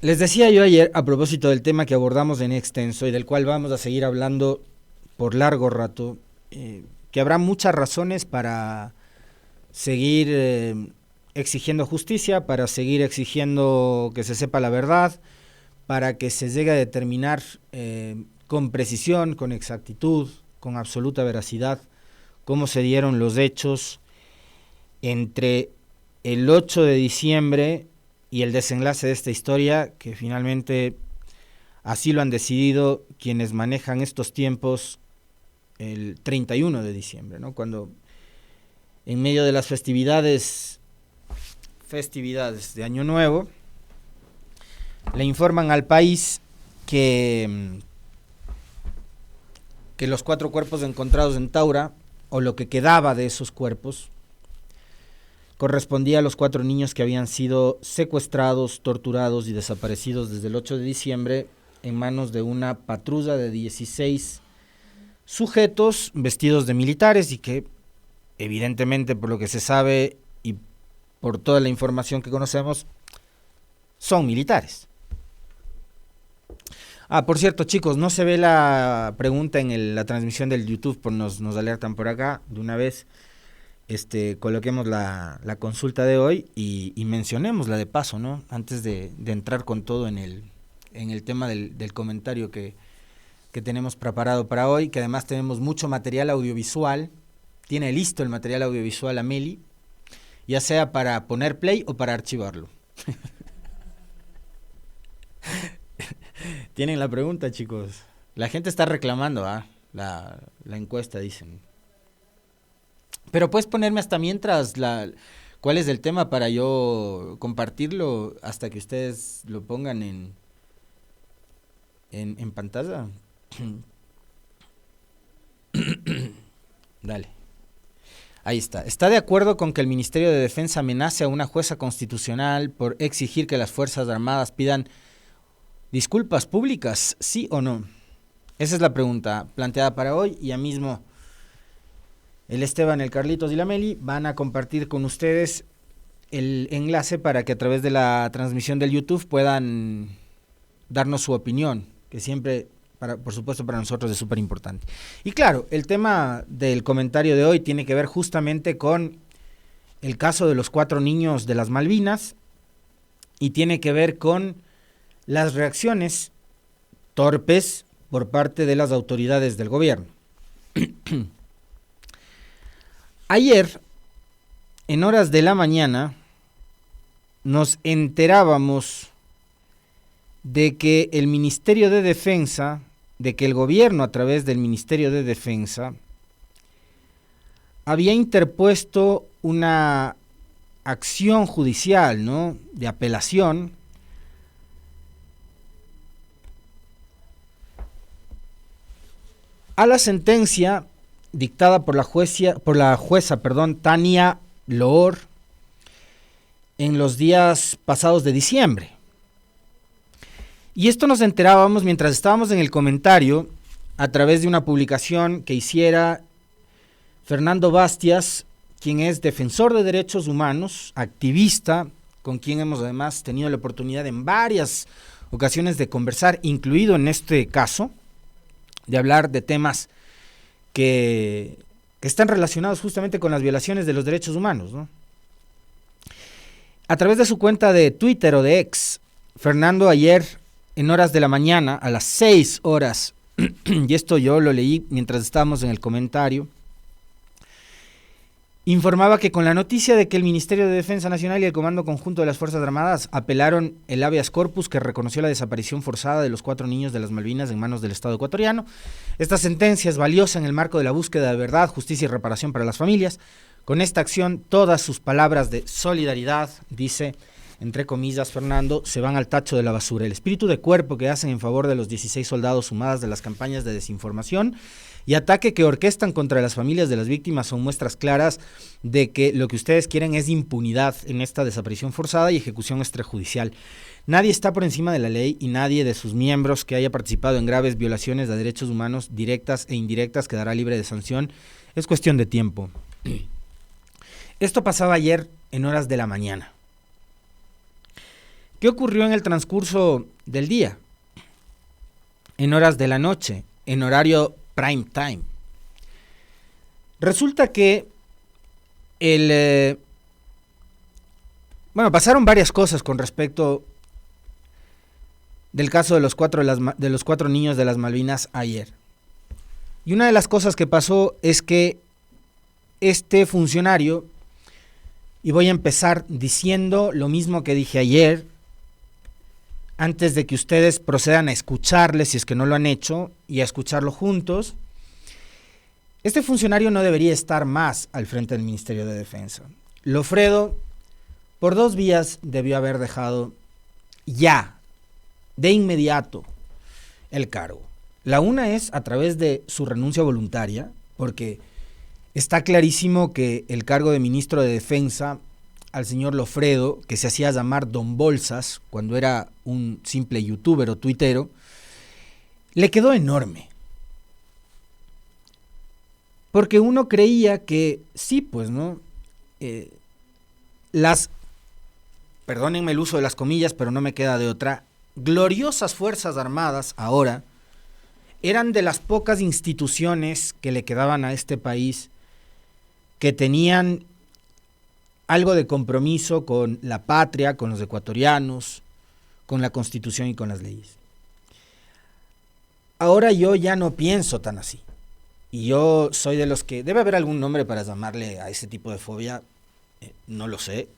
Les decía yo ayer, a propósito del tema que abordamos en extenso y del cual vamos a seguir hablando por largo rato, que habrá muchas razones para seguir exigiendo justicia, para seguir exigiendo que se sepa la verdad, para que se llegue a determinar con precisión, con exactitud, con absoluta veracidad, cómo se dieron los hechos entre el 8 de diciembre y el desenlace de esta historia, que finalmente así lo han decidido quienes manejan estos tiempos el 31 de diciembre, ¿no? Cuando en medio de las festividades de Año Nuevo, le informan al país que los 4 cuerpos encontrados en Taura, o lo que quedaba de esos cuerpos, correspondía a los 4 niños que habían sido secuestrados, torturados y desaparecidos desde el 8 de diciembre en manos de una patrulla de 16 sujetos vestidos de militares y que, evidentemente, por lo que se sabe y por toda la información que conocemos, son militares. Por cierto, chicos, no se ve la pregunta en la transmisión del YouTube, nos alertan por acá de una vez. Coloquemos la consulta de hoy y mencionémosla de paso, ¿no? Antes de entrar con todo en el tema del comentario que tenemos preparado para hoy, que además tenemos mucho material audiovisual. Tiene listo el material audiovisual Ameli, ya sea para poner play o para archivarlo. Tienen la pregunta, chicos. La gente está reclamando, la encuesta, dicen. Pero puedes ponerme hasta mientras cuál es el tema para yo compartirlo hasta que ustedes lo pongan en pantalla. Dale. Ahí está. ¿Está de acuerdo con que el Ministerio de Defensa amenace a una jueza constitucional por exigir que las Fuerzas Armadas pidan disculpas públicas? ¿Sí o no? Esa es la pregunta planteada para hoy, y ya mismo el Esteban, el Carlitos y la Meli van a compartir con ustedes el enlace para que a través de la transmisión del YouTube puedan darnos su opinión, que siempre, por supuesto, para nosotros es súper importante. Y claro, el tema del comentario de hoy tiene que ver justamente con el caso de los 4 niños de las Malvinas y tiene que ver con las reacciones torpes por parte de las autoridades del gobierno. Ayer, en horas de la mañana, nos enterábamos de que el Ministerio de Defensa, de que el gobierno a través del Ministerio de Defensa había interpuesto una acción judicial, ¿no?, de apelación a la sentencia dictada por la jueza, Tania Loor, en los días pasados de diciembre. Y esto nos enterábamos mientras estábamos en el comentario a través de una publicación que hiciera Fernando Bastias, quien es defensor de derechos humanos, activista, con quien hemos además tenido la oportunidad en varias ocasiones de conversar, incluido en este caso, de hablar de temas que están relacionados justamente con las violaciones de los derechos humanos, ¿no? A través de su cuenta de Twitter o de X, Fernando ayer, en horas de la mañana, a las 6 horas, y esto yo lo leí mientras estábamos en el comentario, informaba que con la noticia de que el Ministerio de Defensa Nacional y el Comando Conjunto de las Fuerzas Armadas apelaron el habeas corpus que reconoció la desaparición forzada de los 4 niños de las Malvinas en manos del Estado ecuatoriano, esta sentencia es valiosa en el marco de la búsqueda de verdad, justicia y reparación para las familias. Con esta acción, todas sus palabras de solidaridad, dice, entre comillas, Fernando, se van al tacho de la basura. El espíritu de cuerpo que hacen en favor de los 16 soldados sumadas de las campañas de desinformación y ataque que orquestan contra las familias de las víctimas son muestras claras de que lo que ustedes quieren es impunidad en esta desaparición forzada y ejecución extrajudicial. Nadie está por encima de la ley y nadie de sus miembros que haya participado en graves violaciones de derechos humanos directas e indirectas quedará libre de sanción. Es cuestión de tiempo. Esto pasaba ayer en horas de la mañana. ¿Qué ocurrió en el transcurso del día? En horas de la noche, en horario prime time. Resulta que pasaron varias cosas con respecto del caso de los cuatro niños de las Malvinas ayer. Y una de las cosas que pasó es que este funcionario, y voy a empezar diciendo lo mismo que dije ayer, antes de que ustedes procedan a escucharle, si es que no lo han hecho, y a escucharlo juntos, este funcionario no debería estar más al frente del Ministerio de Defensa. Lofredo, por 2 vías, debió haber dejado ya, de inmediato, el cargo. La una es a través de su renuncia voluntaria, porque está clarísimo que el cargo de ministro de Defensa al señor Lofredo, que se hacía llamar Don Bolsas cuando era un simple youtuber o tuitero, le quedó enorme. Porque uno creía que sí, pues, ¿no? Perdónenme el uso de las comillas, pero no me queda de otra, gloriosas Fuerzas Armadas ahora eran de las pocas instituciones que le quedaban a este país que tenían algo de compromiso con la patria, con los ecuatorianos, con la Constitución y con las leyes. Ahora yo ya no pienso tan así. Y yo soy de los que... Debe haber algún nombre para llamarle a ese tipo de fobia. No lo sé,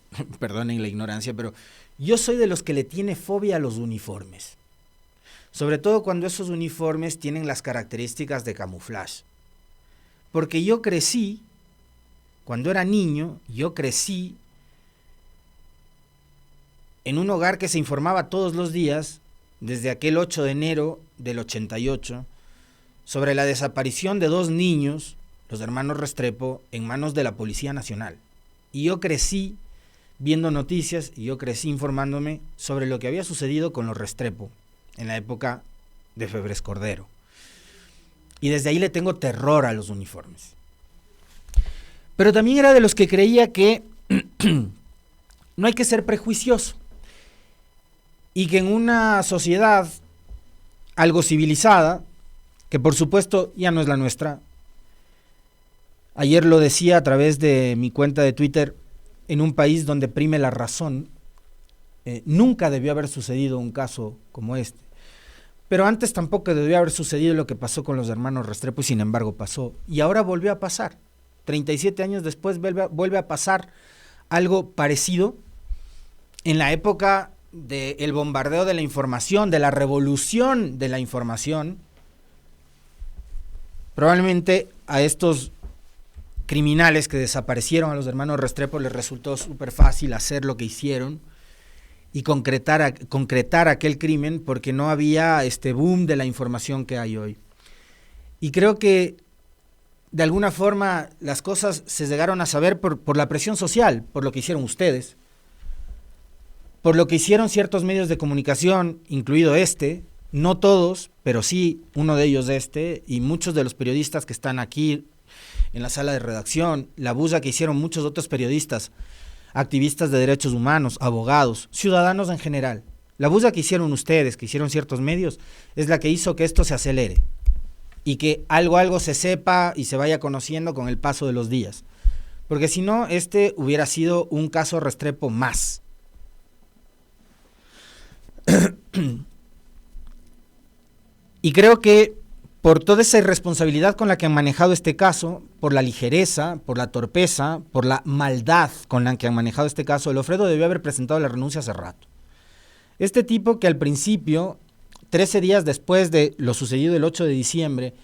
perdonen la ignorancia, pero yo soy de los que le tiene fobia a los uniformes. Sobre todo cuando esos uniformes tienen las características de camuflaje. Porque yo crecí, cuando era niño, en un hogar que se informaba todos los días, desde aquel 8 de enero del 88, sobre la desaparición de 2 niños, los hermanos Restrepo, en manos de la Policía Nacional. Y yo crecí viendo noticias y yo crecí informándome sobre lo que había sucedido con los Restrepo en la época de Febres Cordero. Y desde ahí le tengo terror a los uniformes. Pero también era de los que creía que no hay que ser prejuicioso y que en una sociedad algo civilizada, que por supuesto ya no es la nuestra, ayer lo decía a través de mi cuenta de Twitter, en un país donde prime la razón, nunca debió haber sucedido un caso como este. Pero antes tampoco debió haber sucedido lo que pasó con los hermanos Restrepo y sin embargo pasó. Y ahora volvió a pasar. 37 años después vuelve a pasar algo parecido en la época del bombardeo de la información, de la revolución de la información. Probablemente a estos criminales que desaparecieron a los hermanos Restrepo les resultó súper fácil hacer lo que hicieron y concretar aquel crimen porque no había este boom de la información que hay hoy. Y creo que de alguna forma las cosas se llegaron a saber por la presión social, por lo que hicieron ustedes, por lo que hicieron ciertos medios de comunicación, incluido no todos, pero sí uno de ellos y muchos de los periodistas que están aquí en la sala de redacción, la bulla que hicieron muchos otros periodistas, activistas de derechos humanos, abogados, ciudadanos en general. La bulla que hicieron ustedes, que hicieron ciertos medios, es la que hizo que esto se acelere y que algo se sepa y se vaya conociendo con el paso de los días. Porque si no, hubiera sido un caso Restrepo más. Y creo que por toda esa irresponsabilidad con la que han manejado este caso, por la ligereza, por la torpeza, por la maldad con la que han manejado este caso, Lofredo debió haber presentado la renuncia hace rato. Este tipo que al principio, 13 días después de lo sucedido el 8 de diciembre,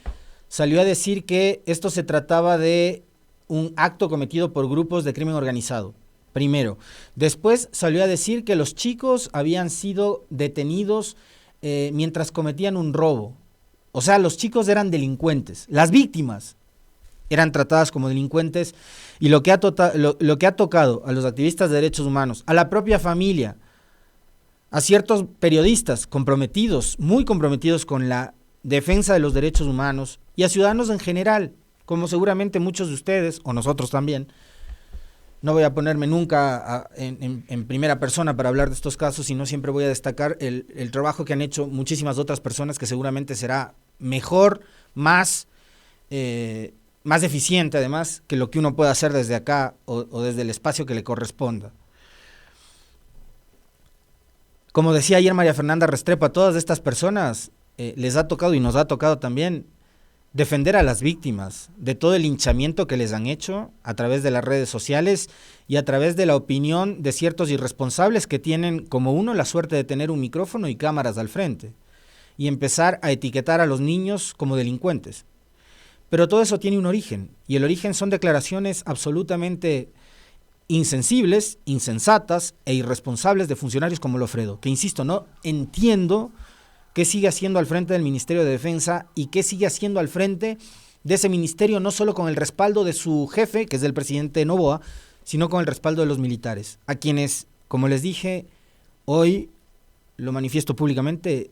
salió a decir que esto se trataba de un acto cometido por grupos de crimen organizado. Primero. Después salió a decir que los chicos habían sido detenidos mientras cometían un robo. O sea, los chicos eran delincuentes. Las víctimas eran tratadas como delincuentes y lo que ha tocado a los activistas de derechos humanos, a la propia familia, a ciertos periodistas comprometidos, muy comprometidos con la defensa de los derechos humanos y a ciudadanos en general, como seguramente muchos de ustedes, o nosotros también, no voy a ponerme nunca en primera persona para hablar de estos casos, sino siempre voy a destacar el trabajo que han hecho muchísimas otras personas, que seguramente será mejor, más eficiente además que lo que uno pueda hacer desde acá o desde el espacio que le corresponda. Como decía ayer María Fernanda Restrepo, a todas estas personas les ha tocado y nos ha tocado también defender a las víctimas de todo el linchamiento que les han hecho a través de las redes sociales y a través de la opinión de ciertos irresponsables que tienen como uno la suerte de tener un micrófono y cámaras al frente y empezar a etiquetar a los niños como delincuentes. Pero todo eso tiene un origen, y el origen son declaraciones absolutamente insensibles, insensatas e irresponsables de funcionarios como Lofredo, que insisto, no entiendo qué sigue haciendo al frente del Ministerio de Defensa y qué sigue haciendo al frente de ese ministerio, no solo con el respaldo de su jefe, que es el presidente Noboa, sino con el respaldo de los militares, a quienes, como les dije, hoy lo manifiesto públicamente,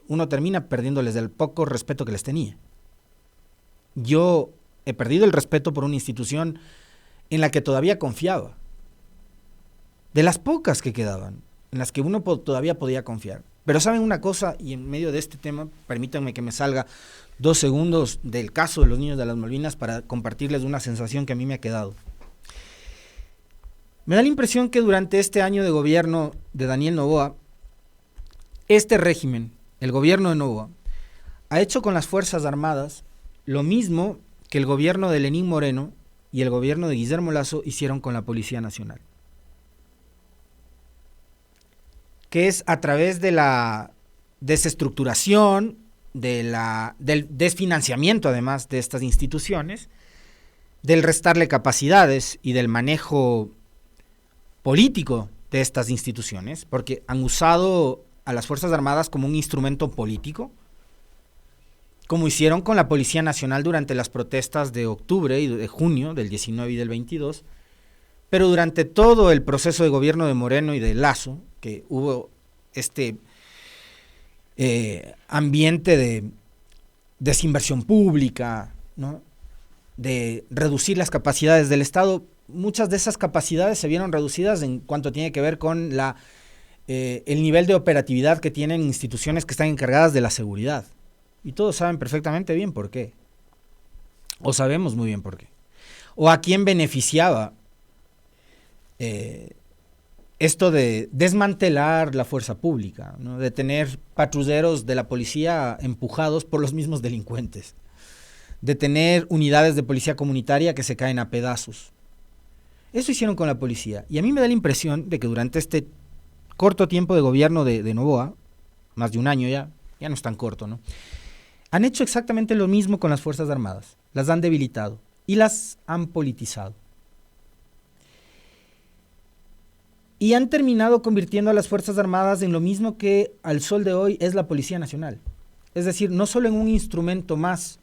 uno termina perdiéndoles el poco respeto que les tenía. Yo he perdido el respeto por una institución en la que todavía confiaba, de las pocas que quedaban, en las que uno todavía podía confiar. Pero saben una cosa, y en medio de este tema, permítanme que me salga 2 segundos del caso de los niños de las Malvinas para compartirles una sensación que a mí me ha quedado. Me da la impresión que durante este año de gobierno de Daniel Noboa, este régimen, el gobierno de Noboa, ha hecho con las Fuerzas Armadas lo mismo que el gobierno de Lenín Moreno y el gobierno de Guillermo Lasso hicieron con la Policía Nacional, que es a través de la desestructuración, del desfinanciamiento además de estas instituciones, del restarle capacidades y del manejo político de estas instituciones, porque han usado a las Fuerzas Armadas como un instrumento político, como hicieron con la Policía Nacional durante las protestas de octubre y de junio del 19 y del 22, pero durante todo el proceso de gobierno de Moreno y de Lasso, que hubo este ambiente de desinversión pública, ¿no?, de reducir las capacidades del Estado, muchas de esas capacidades se vieron reducidas en cuanto tiene que ver con el nivel de operatividad que tienen instituciones que están encargadas de la seguridad. Y todos saben perfectamente bien por qué. O sabemos muy bien por qué. O a quién beneficiaba esto de desmantelar la fuerza pública, ¿no?, de tener patrulleros de la policía empujados por los mismos delincuentes, de tener unidades de policía comunitaria que se caen a pedazos. Eso hicieron con la policía. Y a mí me da la impresión de que durante este corto tiempo de gobierno de Noboa, más de un año ya no es tan corto, ¿no?, han hecho exactamente lo mismo con las Fuerzas Armadas. Las han debilitado y las han politizado. Y han terminado convirtiendo a las Fuerzas Armadas en lo mismo que al sol de hoy es la Policía Nacional. Es decir, no solo en un instrumento más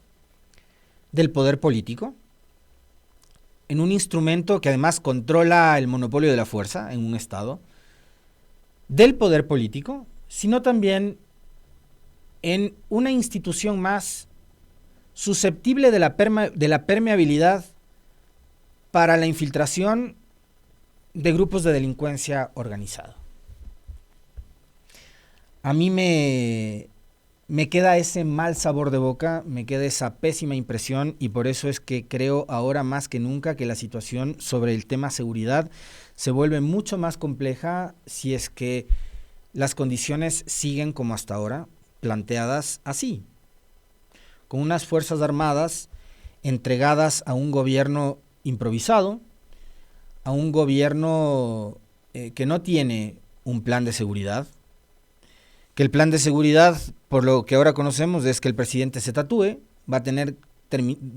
del poder político, en un instrumento que además controla el monopolio de la fuerza en un Estado, del poder político, sino también en una institución más susceptible de la permeabilidad para la infiltración de grupos de delincuencia organizada. A mí me queda ese mal sabor de boca, me queda esa pésima impresión, y por eso es que creo ahora más que nunca que la situación sobre el tema seguridad se vuelve mucho más compleja si es que las condiciones siguen como hasta ahora, planteadas así, con unas Fuerzas Armadas entregadas a un gobierno improvisado, a un gobierno que no tiene un plan de seguridad, que el plan de seguridad, por lo que ahora conocemos, es que el presidente se tatúe, va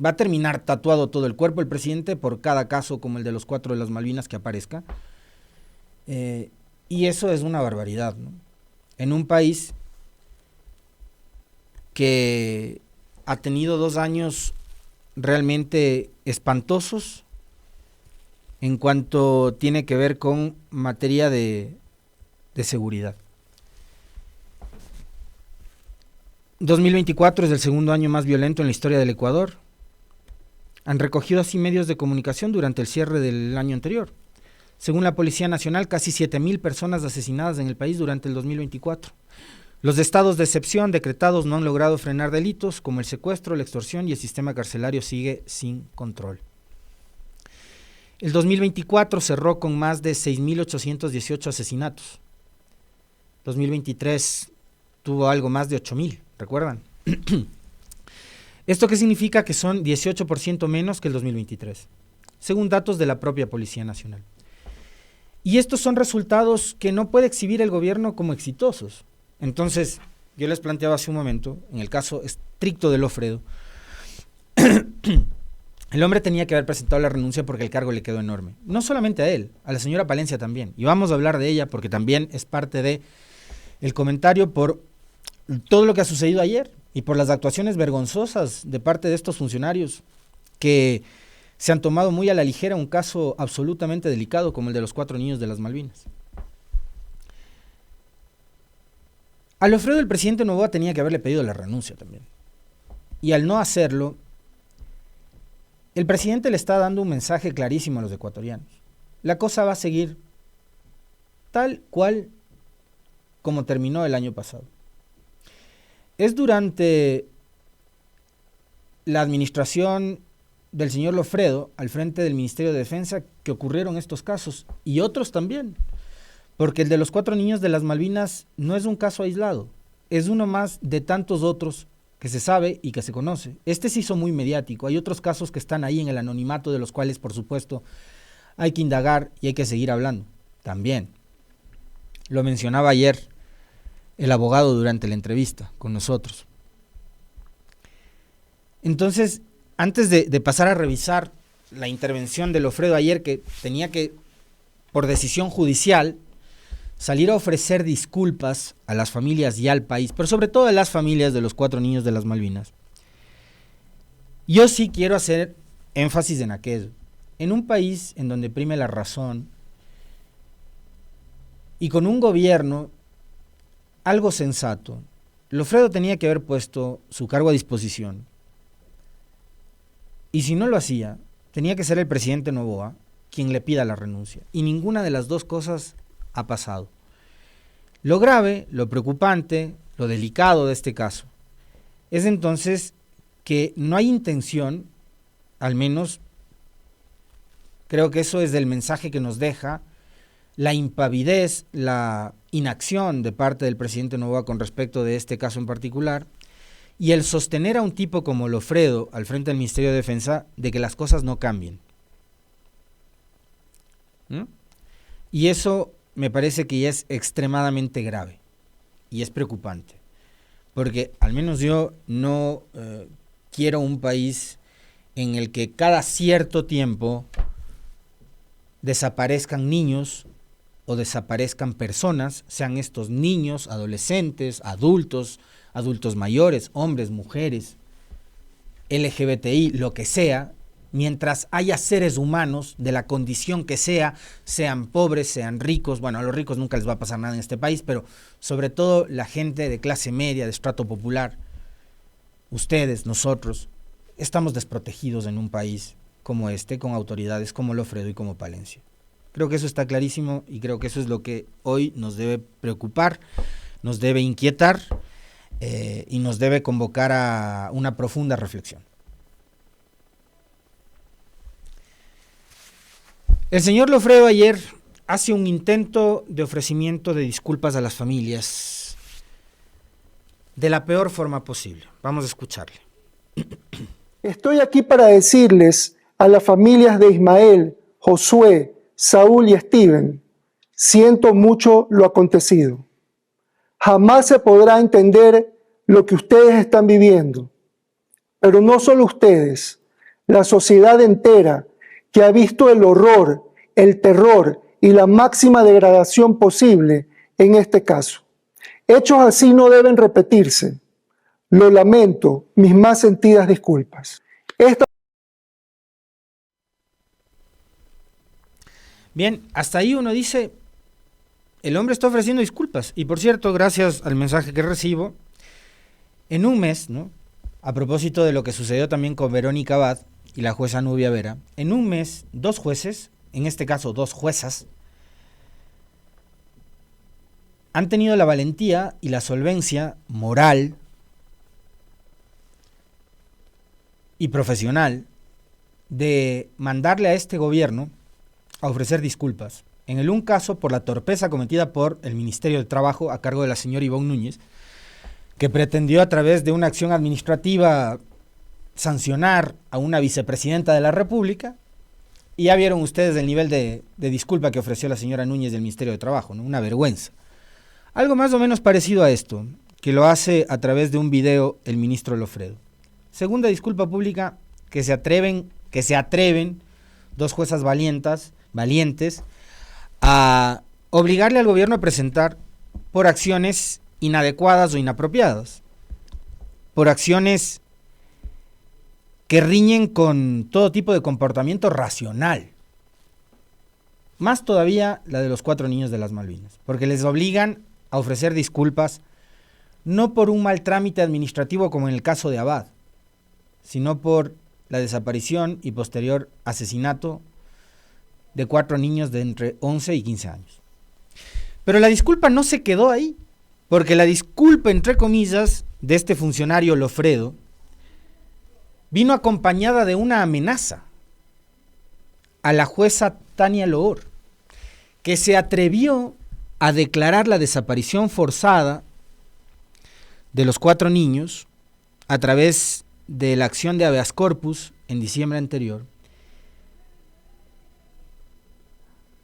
a terminar tatuado todo el cuerpo el presidente por cada caso como el de los 4 de las Malvinas que aparezca, y eso es una barbaridad, ¿no?, en un país que ha tenido 2 años realmente espantosos en cuanto tiene que ver con materia de seguridad. 2024 es el segundo año más violento en la historia del Ecuador. Han recogido así medios de comunicación durante el cierre del año anterior. Según la Policía Nacional, casi 7,000 personas asesinadas en el país durante el 2024. Los estados de excepción decretados no han logrado frenar delitos como el secuestro, la extorsión, y el sistema carcelario sigue sin control. El 2024 cerró con más de 6,818 asesinatos. 2023 tuvo algo más de 8,000, ¿recuerdan? ¿Esto qué significa? Que son 18% menos que el 2023, según datos de la propia Policía Nacional. Y estos son resultados que no puede exhibir el gobierno como exitosos. Entonces, yo les planteaba hace un momento, en el caso estricto de Lofredo, el hombre tenía que haber presentado la renuncia porque el cargo le quedó enorme. No solamente a él, a la señora Palencia también. Y vamos a hablar de ella porque también es parte de el comentario por todo lo que ha sucedido ayer y por las actuaciones vergonzosas de parte de estos funcionarios que se han tomado muy a la ligera un caso absolutamente delicado como el de los 4 niños de las Malvinas. A Lofredo el presidente Noboa tenía que haberle pedido la renuncia también. Y al no hacerlo, el presidente le está dando un mensaje clarísimo a los ecuatorianos. La cosa va a seguir tal cual como terminó el año pasado. Es durante la administración del señor Lofredo, al frente del Ministerio de Defensa, que ocurrieron estos casos, y otros también, porque el de los 4 niños de las Malvinas no es un caso aislado, es uno más de tantos otros que se sabe y que se conoce. Este se hizo muy mediático, hay otros casos que están ahí en el anonimato, de los cuales, por supuesto, hay que indagar y hay que seguir hablando, también. Lo mencionaba ayer el abogado durante la entrevista con nosotros. Entonces, antes de pasar a revisar la intervención de Lofredo ayer, que tenía que, por decisión judicial, salir a ofrecer disculpas a las familias y al país, pero sobre todo a las familias de los 4 niños de las Malvinas, yo sí quiero hacer énfasis en aquello. En un país en donde prime la razón y con un gobierno algo sensato, Lofredo tenía que haber puesto su cargo a disposición. Y si no lo hacía, tenía que ser el presidente Noboa quien le pida la renuncia. Y ninguna de las dos cosas ha pasado. Lo grave, lo preocupante, lo delicado de este caso, es entonces que no hay intención, al menos creo que eso es el mensaje que nos deja la impavidez, la inacción de parte del presidente Noboa con respecto de este caso en particular, y el sostener a un tipo como Lofredo al frente del Ministerio de Defensa de que las cosas no cambien. Y eso me parece que ya es extremadamente grave y es preocupante, porque al menos yo no quiero un país en el que cada cierto tiempo desaparezcan niños o desaparezcan personas, sean estos niños, adolescentes, adultos mayores, hombres, mujeres, LGBTI, lo que sea, mientras haya seres humanos de la condición que sea, sean pobres, sean ricos. Bueno, a los ricos nunca les va a pasar nada en este país, pero sobre todo la gente de clase media, de estrato popular, ustedes, nosotros, estamos desprotegidos en un país como este, con autoridades como Lofredo y como Palencia. Creo que eso está clarísimo y creo que eso es lo que hoy nos debe preocupar, nos debe inquietar y nos debe convocar a una profunda reflexión. El señor Lofredo ayer hace un intento de ofrecimiento de disculpas a las familias de la peor forma posible. Vamos a escucharle. Estoy aquí para decirles a las familias de Ismael, Josué, Saúl y Steven, siento mucho lo acontecido. Jamás se podrá entender lo que ustedes están viviendo. Pero no solo ustedes, la sociedad entera que ha visto el horror, el terror y la máxima degradación posible en este caso. Hechos así no deben repetirse. Lo lamento, mis más sentidas disculpas. Bien, hasta ahí uno dice, el hombre está ofreciendo disculpas. Y por cierto, gracias al mensaje que recibo, en un mes, ¿no?, a propósito de lo que sucedió también con Verónica Abad y la jueza Nubia Vera. En un mes, 2 jueces, en este caso 2 juezas, han tenido la valentía y la solvencia moral y profesional de mandarle a este gobierno a ofrecer disculpas. En el un caso por la torpeza cometida por el Ministerio de Trabajo a cargo de la señora Ivonne Núñez, que pretendió a través de una acción administrativa sancionar a una vicepresidenta de la República, y ya vieron ustedes el nivel de disculpa que ofreció la señora Núñez del Ministerio de Trabajo, ¿no? Una vergüenza. Algo más o menos parecido a esto, que lo hace a través de un video el ministro Lofredo. Segunda disculpa pública que se atreven 2 juezas valientes a obligarle al gobierno a presentar por acciones inadecuadas o inapropiadas, por acciones que riñen con todo tipo de comportamiento racional. Más todavía la de los 4 niños de las Malvinas, porque les obligan a ofrecer disculpas no por un mal trámite administrativo como en el caso de Abad, sino por la desaparición y posterior asesinato de 4 niños de entre 11 y 15 años. Pero la disculpa no se quedó ahí, porque la disculpa, entre comillas, de este funcionario Lofredo vino acompañada de una amenaza a la jueza Tania Loor, que se atrevió a declarar la desaparición forzada de los 4 niños a través de la acción de habeas corpus en diciembre anterior,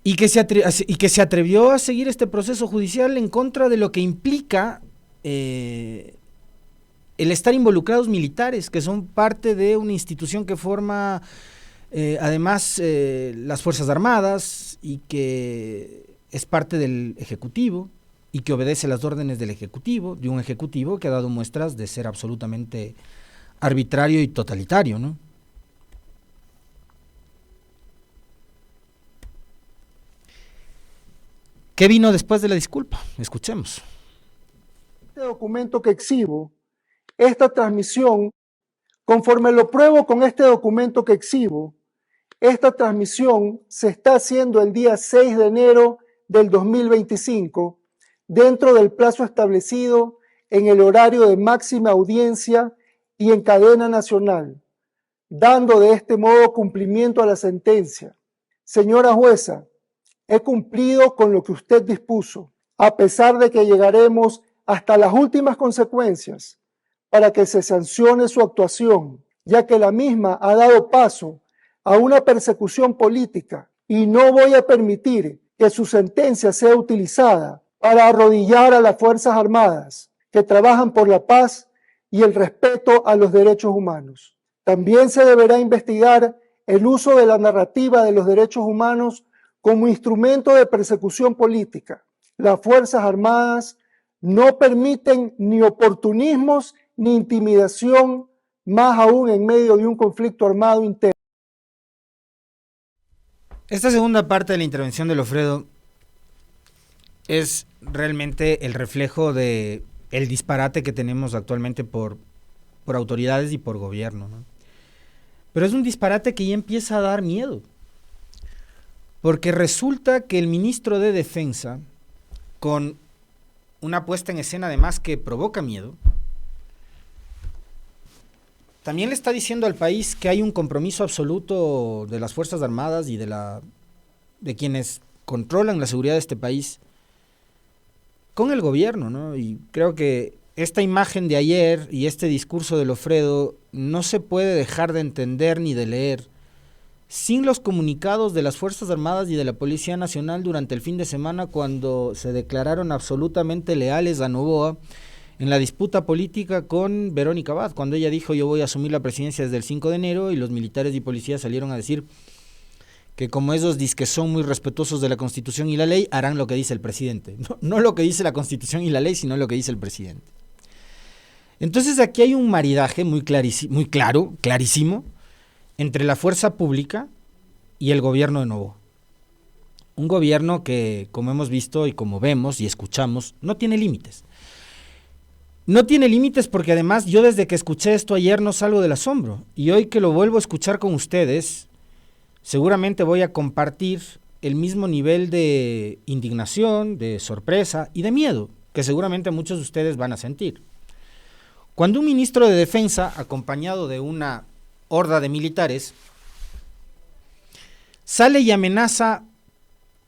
y que se atrevió a seguir este proceso judicial en contra de lo que implica el estar involucrados militares, que son parte de una institución que forma además las Fuerzas Armadas, y que es parte del Ejecutivo, y que obedece las órdenes del Ejecutivo, de un Ejecutivo que ha dado muestras de ser absolutamente arbitrario y totalitario, ¿no? ¿Qué vino después de la disculpa? Escuchemos. Este documento que exhibo, esta transmisión, conforme lo pruebo con este documento que exhibo, esta transmisión se está haciendo el día 6 de enero del 2025, dentro del plazo establecido en el horario de máxima audiencia y en cadena nacional, dando de este modo cumplimiento a la sentencia. Señora jueza, he cumplido con lo que usted dispuso, a pesar de que llegaremos hasta las últimas consecuencias para que se sancione su actuación, ya que la misma ha dado paso a una persecución política, y no voy a permitir que su sentencia sea utilizada para arrodillar a las Fuerzas Armadas que trabajan por la paz y el respeto a los derechos humanos. También se deberá investigar el uso de la narrativa de los derechos humanos como instrumento de persecución política. Las Fuerzas Armadas no permiten ni oportunismos ni intimidación, más aún en medio de un conflicto armado interno. Esta segunda parte de la intervención de Lofredo es realmente el reflejo de el disparate que tenemos actualmente por autoridades y por gobierno, ¿no? Pero es un disparate que ya empieza a dar miedo, porque resulta que el ministro de Defensa, con una puesta en escena además que provoca miedo, también le está diciendo al país que hay un compromiso absoluto de las Fuerzas Armadas y de quienes controlan la seguridad de este país con el gobierno, ¿no? Y creo que esta imagen de ayer y este discurso de Lofredo no se puede dejar de entender ni de leer sin los comunicados de las Fuerzas Armadas y de la Policía Nacional durante el fin de semana, cuando se declararon absolutamente leales a Noboa en la disputa política con Verónica Abad, cuando ella dijo: yo voy a asumir la presidencia desde el 5 de enero, y los militares y policías salieron a decir que como esos dizque son muy respetuosos de la Constitución y la ley, harán lo que dice el presidente. No lo que dice la Constitución y la ley, sino lo que dice el presidente. Entonces aquí hay un maridaje muy claro, clarísimo, entre la fuerza pública y el gobierno de Noboa. Un gobierno que, como hemos visto y como vemos y escuchamos, no tiene límites. No tiene límites porque además yo desde que escuché esto ayer no salgo del asombro. Y hoy que lo vuelvo a escuchar con ustedes, seguramente voy a compartir el mismo nivel de indignación, de sorpresa y de miedo que seguramente muchos de ustedes van a sentir. Cuando un ministro de Defensa, acompañado de una horda de militares, sale y amenaza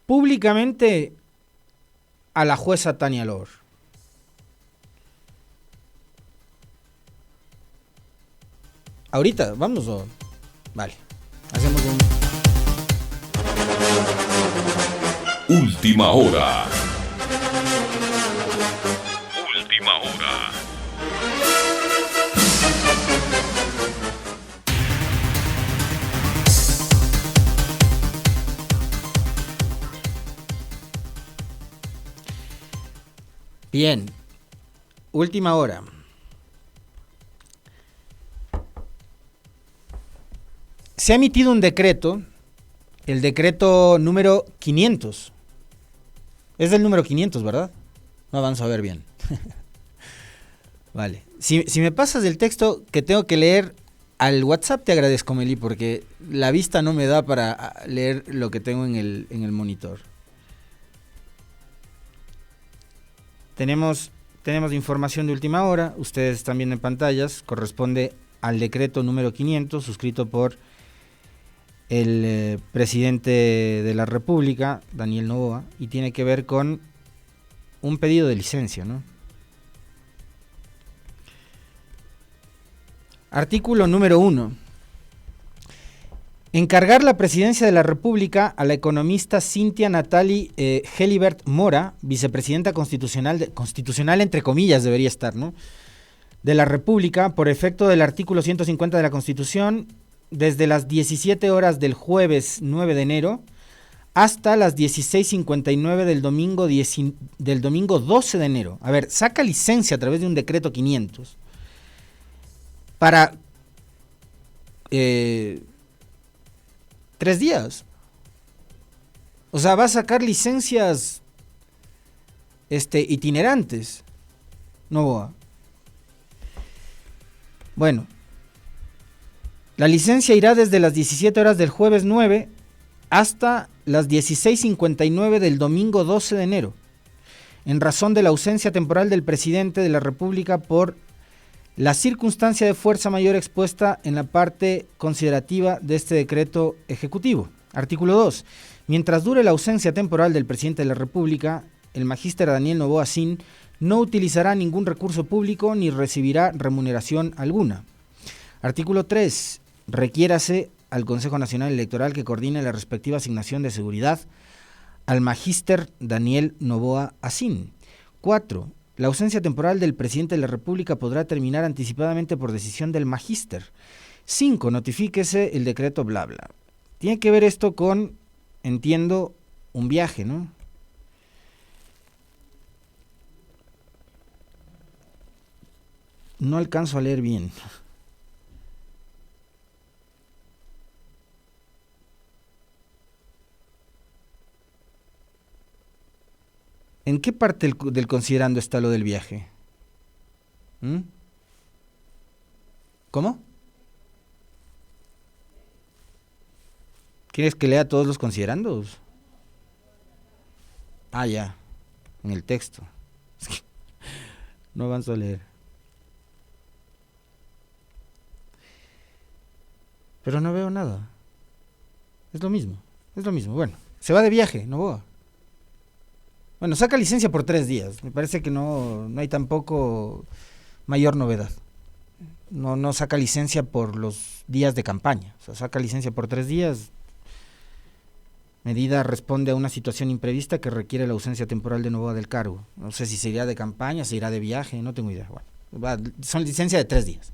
públicamente a la jueza Tania Loor. Ahorita, vamos o... Vale, hacemos un... Última hora. Última hora. Bien, última hora. Se ha emitido un decreto, el decreto número 500. Es del número 500, ¿verdad? No vamos a ver bien. Vale. Si me pasas el texto que tengo que leer al WhatsApp, te agradezco, Meli, porque la vista no me da para leer lo que tengo en el monitor. Tenemos información de última hora, ustedes están viendo en pantallas, corresponde al decreto número 500, suscrito por el presidente de la República, Daniel Noboa, y tiene que ver con un pedido de licencia, ¿no? Artículo número 1. Encargar la presidencia de la República a la economista Cintia Natali Gelibert Mora, vicepresidenta constitucional entre comillas debería estar, ¿no?, de la República, por efecto del artículo 150 de la Constitución, desde las 17 horas del jueves 9 de enero hasta las 16:59 del domingo 12 de enero. A ver, saca licencia a través de un decreto 500 para 3 días. O sea, va a sacar licencias itinerantes. Noboa. Bueno, la licencia irá desde las 17 horas del jueves 9 hasta las 16:59 del domingo 12 de enero, en razón de la ausencia temporal del presidente de la República por la circunstancia de fuerza mayor expuesta en la parte considerativa de este decreto ejecutivo. Artículo 2. Mientras dure la ausencia temporal del presidente de la República, el magíster Daniel Noboa Sin no utilizará ningún recurso público ni recibirá remuneración alguna. Artículo 3. Requiérase al Consejo Nacional Electoral que coordine la respectiva asignación de seguridad al magíster Daniel Noboa Asín. 4. La ausencia temporal del presidente de la República podrá terminar anticipadamente por decisión del magíster. 5. Notifíquese el decreto bla bla. Tiene que ver esto con, entiendo, un viaje, ¿no? No alcanzo a leer bien. ¿En qué parte del considerando está lo del viaje? ¿Cómo? ¿Quieres que lea todos los considerandos? Ah, ya, en el texto. No avanzo a leer. Pero no veo nada. Es lo mismo. Bueno, se va de viaje, Noboa. Bueno, saca licencia por 3 días. Me parece que no hay tampoco mayor novedad. No saca licencia por los días de campaña. O sea, saca licencia por 3 días. Medida responde a una situación imprevista que requiere la ausencia temporal de Noboa del cargo. No sé si se irá de campaña, se irá de viaje, no tengo idea. Bueno, son licencia de 3 días.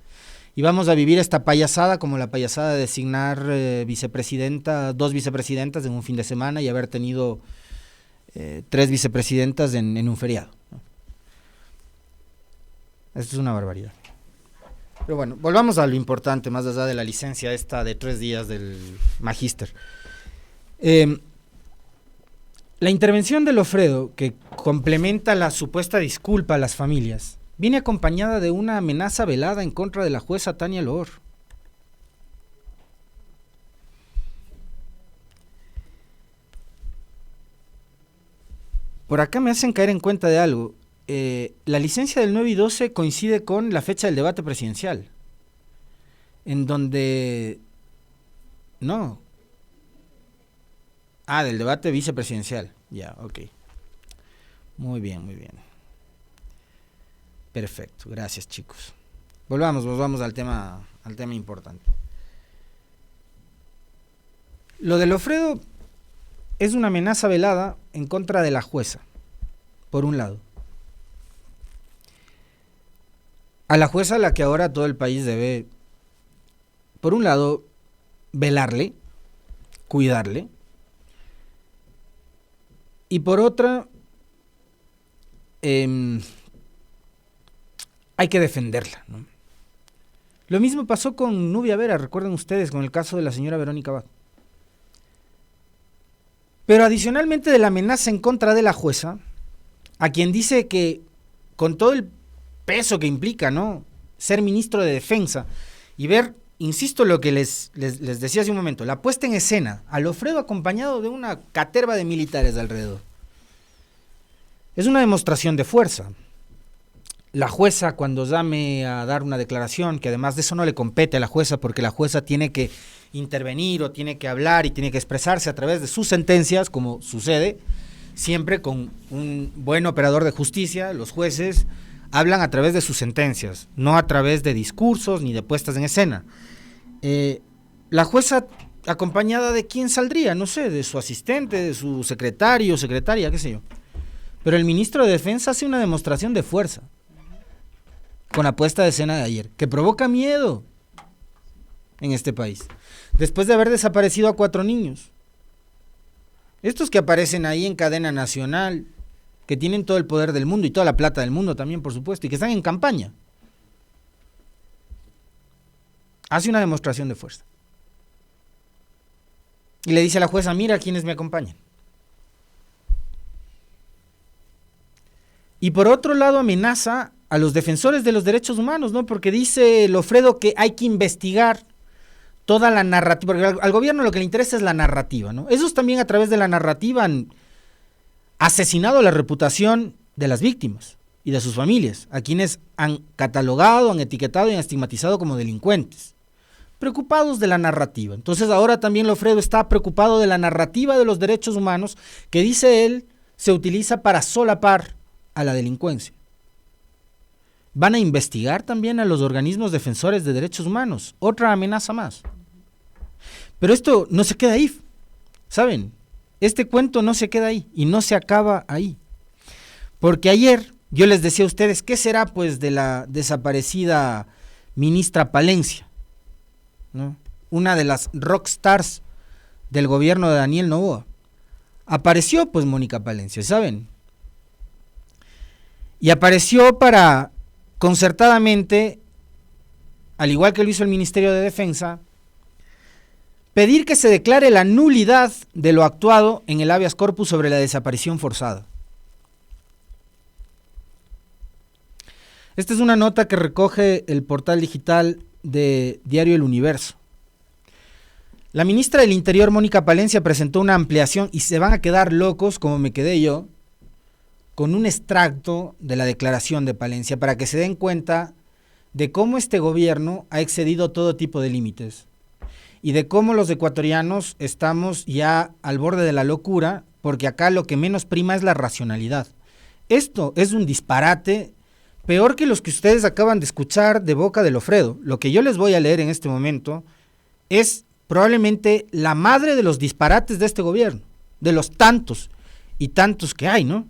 Y vamos a vivir esta payasada como la payasada de designar 2 vicepresidentas en un fin de semana y haber tenido 3 vicepresidentas en un feriado, ¿no? Esto es una barbaridad. Pero bueno, volvamos a lo importante, más allá de la licencia esta de 3 días del magíster. La intervención de Lofredo, que complementa la supuesta disculpa a las familias, viene acompañada de una amenaza velada en contra de la jueza Tania Loor. Por acá me hacen caer en cuenta de algo. La licencia del 9 y 12 coincide con la fecha del debate presidencial, en donde... No. Del debate vicepresidencial. Ya, ok. Muy bien, muy bien. Perfecto, gracias chicos. Volvamos al tema importante. Lo de Lofredo es una amenaza velada en contra de la jueza, por un lado. A la jueza a la que ahora todo el país debe, por un lado, velarle, cuidarle, y por otra, hay que defenderla, ¿no? Lo mismo pasó con Nubia Vera, recuerden ustedes, con el caso de la señora Verónica Abad. Pero adicionalmente de la amenaza en contra de la jueza, a quien dice que con todo el peso que implica, ¿no?, ser ministro de Defensa y ver, insisto, lo que les decía hace un momento, la puesta en escena a Lofredo acompañado de una caterva de militares de alrededor. Es una demostración de fuerza. La jueza, cuando llame a dar una declaración, que además de eso no le compete a la jueza, porque la jueza tiene que intervenir o tiene que hablar y tiene que expresarse a través de sus sentencias, como sucede siempre con un buen operador de justicia. Los jueces hablan a través de sus sentencias, no a través de discursos ni de puestas en escena. La jueza, acompañada de quién saldría, no sé, de su asistente, de su secretario, secretaria, qué sé yo. Pero el ministro de Defensa hace una demostración de fuerza con la puesta de escena de ayer, que provoca miedo en este país, después de haber desaparecido a 4 niños. Estos que aparecen ahí en cadena nacional, que tienen todo el poder del mundo y toda la plata del mundo también, por supuesto, y que están en campaña. Hace una demostración de fuerza. Y le dice a la jueza, mira quiénes me acompañan. Y por otro lado amenaza a los defensores de los derechos humanos, ¿no? Porque dice Lofredo que hay que investigar toda la narrativa, porque al gobierno lo que le interesa es la narrativa, ¿no? Esos también a través de la narrativa han asesinado la reputación de las víctimas y de sus familias, a quienes han catalogado, han etiquetado y han estigmatizado como delincuentes, preocupados de la narrativa. Entonces ahora también Lofredo está preocupado de la narrativa de los derechos humanos, que dice él se utiliza para solapar a la delincuencia. Van a investigar también a los organismos defensores de derechos humanos, otra amenaza más. Pero esto no se queda ahí, ¿saben? Este cuento no se queda ahí y no se acaba ahí. Porque ayer yo les decía a ustedes, ¿qué será pues de la desaparecida ministra Palencia, ¿no? Una de las rockstars del gobierno de Daniel Noboa. Apareció pues Mónica Palencia, ¿saben? Y apareció para concertadamente, al igual que lo hizo el Ministerio de Defensa, pedir que se declare la nulidad de lo actuado en el habeas corpus sobre la desaparición forzada. Esta es una nota que recoge el portal digital de Diario El Universo. La ministra del Interior, Mónica Palencia, presentó una ampliación y se van a quedar locos, como me quedé yo, con un extracto de la declaración de Palencia para que se den cuenta de cómo este gobierno ha excedido todo tipo de límites y de cómo los ecuatorianos estamos ya al borde de la locura, porque acá lo que menos prima es la racionalidad. Esto es un disparate peor que los que ustedes acaban de escuchar de boca de Lofredo. Lo que yo les voy a leer en este momento es probablemente la madre de los disparates de este gobierno, de los tantos y tantos que hay, ¿no?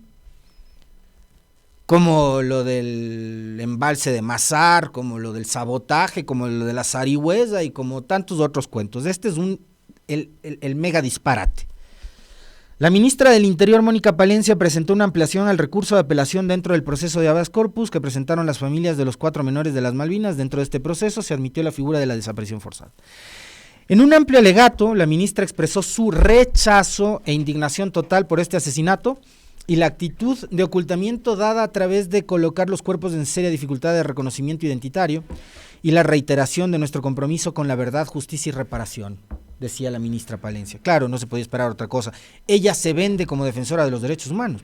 Como lo del embalse de Mazar, como lo del sabotaje, como lo de la zarigüeya y como tantos otros cuentos. Este es el mega disparate. La ministra del Interior, Mónica Palencia, presentó una ampliación al recurso de apelación dentro del proceso de habeas corpus que presentaron las familias de los 4 menores de las Malvinas. Dentro de este proceso se admitió la figura de la desaparición forzada. En un amplio alegato, la ministra expresó su rechazo e indignación total por este asesinato, y la actitud de ocultamiento dada a través de colocar los cuerpos en seria dificultad de reconocimiento identitario y la reiteración de nuestro compromiso con la verdad, justicia y reparación, decía la ministra Palencia. Claro, no se podía esperar otra cosa. Ella se vende como defensora de los derechos humanos.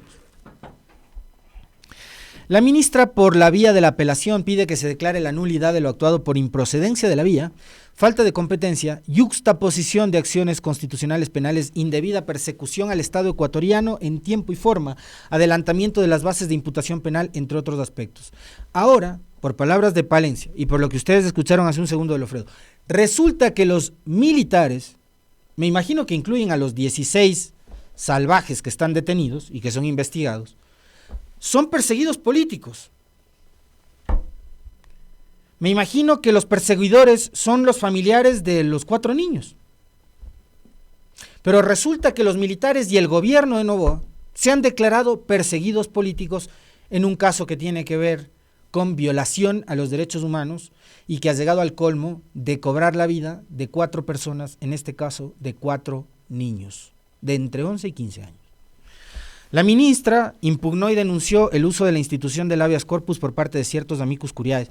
La ministra, por la vía de la apelación, pide que se declare la nulidad de lo actuado por improcedencia de la vía, falta de competencia, yuxtaposición de acciones constitucionales penales, indebida persecución al Estado ecuatoriano en tiempo y forma, adelantamiento de las bases de imputación penal, entre otros aspectos. Ahora, por palabras de Palencia y por lo que ustedes escucharon hace un segundo de Lofredo, resulta que los militares, me imagino que incluyen a los 16 salvajes que están detenidos y que son investigados, son perseguidos políticos. Me imagino que los perseguidores son los familiares de los 4 niños. Pero resulta que los militares y el gobierno de Noboa se han declarado perseguidos políticos en un caso que tiene que ver con violación a los derechos humanos y que ha llegado al colmo de cobrar la vida de 4 personas, en este caso de 4 niños, de entre 11 y 15 años. La ministra impugnó y denunció el uso de la institución del habeas corpus por parte de ciertos amicus curiae,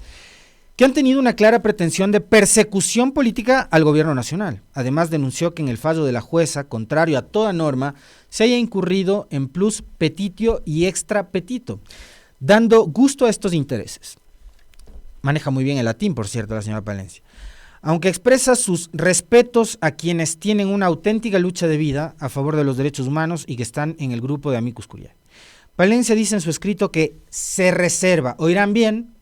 que han tenido una clara pretensión de persecución política al gobierno nacional. Además, denunció que en el fallo de la jueza, contrario a toda norma, se haya incurrido en plus petitio y extra petito, dando gusto a estos intereses. Maneja muy bien el latín, por cierto, la señora Palencia. Aunque expresa sus respetos a quienes tienen una auténtica lucha de vida a favor de los derechos humanos y que están en el grupo de amicus curiae. Palencia dice en su escrito que se reserva, oirán bien,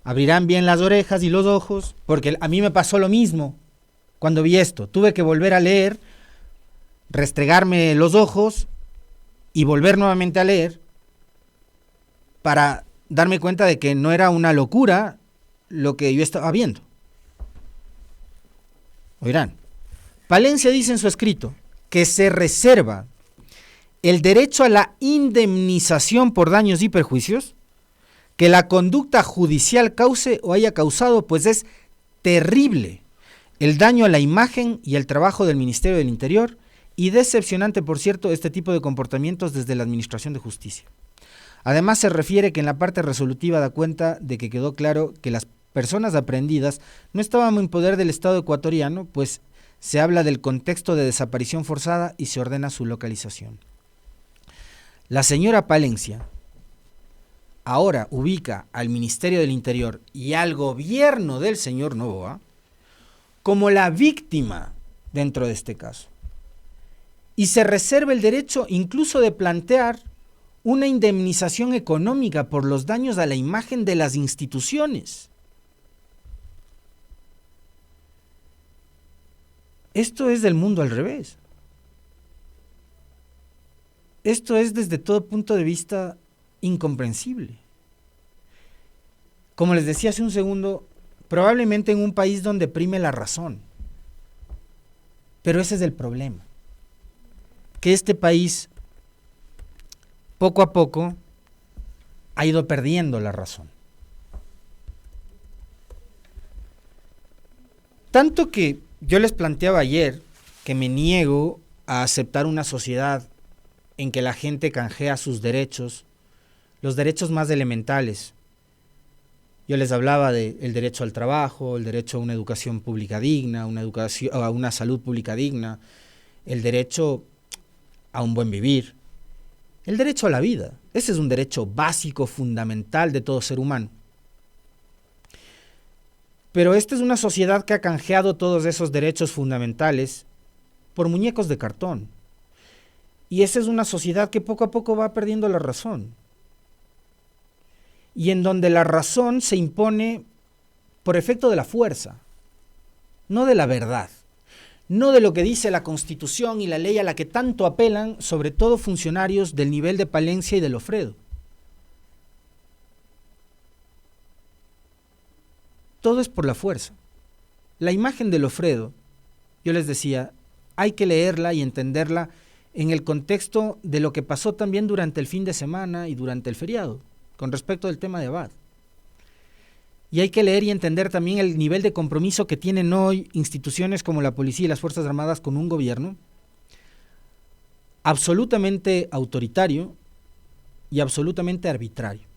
abrirán bien las orejas y los ojos, porque a mí me pasó lo mismo cuando vi esto. Tuve que volver a leer, restregarme los ojos y volver nuevamente a leer para darme cuenta de que no era una locura lo que yo estaba viendo. Oirán, Palencia dice en su escrito que se reserva el derecho a la indemnización por daños y perjuicios que la conducta judicial cause o haya causado, pues es terrible el daño a la imagen y el trabajo del Ministerio del Interior y decepcionante, por cierto, este tipo de comportamientos desde la Administración de Justicia. Además, se refiere que en la parte resolutiva da cuenta de que quedó claro que las personas aprehendidas no estaban en poder del Estado ecuatoriano, pues se habla del contexto de desaparición forzada y se ordena su localización. La señora Palencia ahora ubica al Ministerio del Interior y al gobierno del señor Noboa como la víctima dentro de este caso. Y se reserva el derecho incluso de plantear una indemnización económica por los daños a la imagen de las instituciones. Esto es del mundo al revés. Esto es desde todo punto de vista incomprensible. Como les decía hace un segundo, probablemente en un país donde prime la razón. Pero ese es el problema. Que este país, poco a poco, ha ido perdiendo la razón. Tanto que yo les planteaba ayer que me niego a aceptar una sociedad en que la gente canjea sus derechos, los derechos más elementales. Yo les hablaba del derecho al trabajo, el derecho a una educación pública digna, a una salud pública digna, el derecho a un buen vivir, el derecho a la vida. Ese es un derecho básico, fundamental de todo ser humano. Pero esta es una sociedad que ha canjeado todos esos derechos fundamentales por muñecos de cartón. Y esa es una sociedad que poco a poco va perdiendo la razón. Y en donde la razón se impone por efecto de la fuerza, no de la verdad, no de lo que dice la Constitución y la ley a la que tanto apelan, sobre todo funcionarios del nivel de Palencia y de Lofredo. Todo es por la fuerza. La imagen de Lofredo, yo les decía, hay que leerla y entenderla en el contexto de lo que pasó también durante el fin de semana y durante el feriado, con respecto al tema de Abad. Y hay que leer y entender también el nivel de compromiso que tienen hoy instituciones como la policía y las Fuerzas Armadas con un gobierno absolutamente autoritario y absolutamente arbitrario.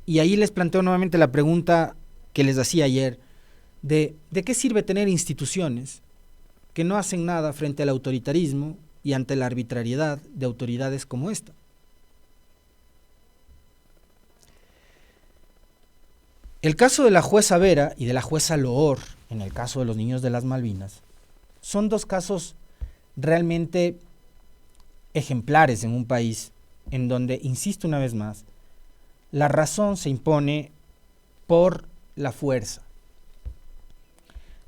Y ahí les planteo nuevamente la pregunta que les hacía ayer, ¿de qué sirve tener instituciones que no hacen nada frente al autoritarismo y ante la arbitrariedad de autoridades como esta? El caso de la jueza Vera y de la jueza Loor, en el caso de los niños de las Malvinas, son dos casos realmente ejemplares en un país en donde, insisto una vez más, la razón se impone por la fuerza.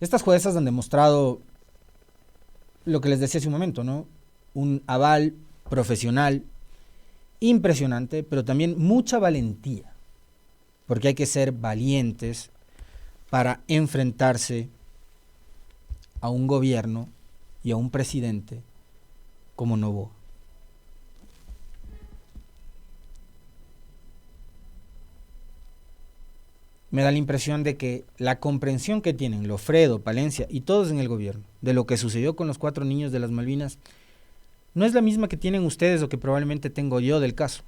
Estas juezas han demostrado lo que les decía hace un momento, ¿no? Un aval profesional impresionante, pero también mucha valentía, porque hay que ser valientes para enfrentarse a un gobierno y a un presidente como Noboa. Me da la impresión de que la comprensión que tienen Lofredo, Palencia y todos en el gobierno de lo que sucedió con los 4 niños de las Malvinas no es la misma que tienen ustedes o que probablemente tengo yo del caso.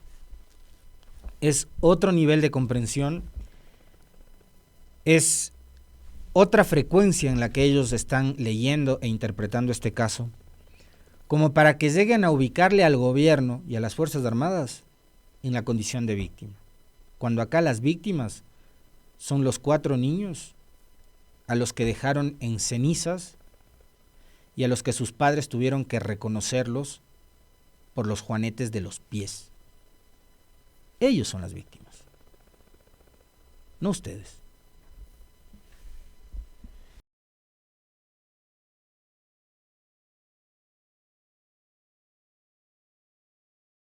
Es otro nivel de comprensión, es otra frecuencia en la que ellos están leyendo e interpretando este caso, como para que lleguen a ubicarle al gobierno y a las Fuerzas Armadas en la condición de víctima, cuando acá las víctimas son los 4 niños a los que dejaron en cenizas y a los que sus padres tuvieron que reconocerlos por los juanetes de los pies. Ellos son las víctimas, no ustedes.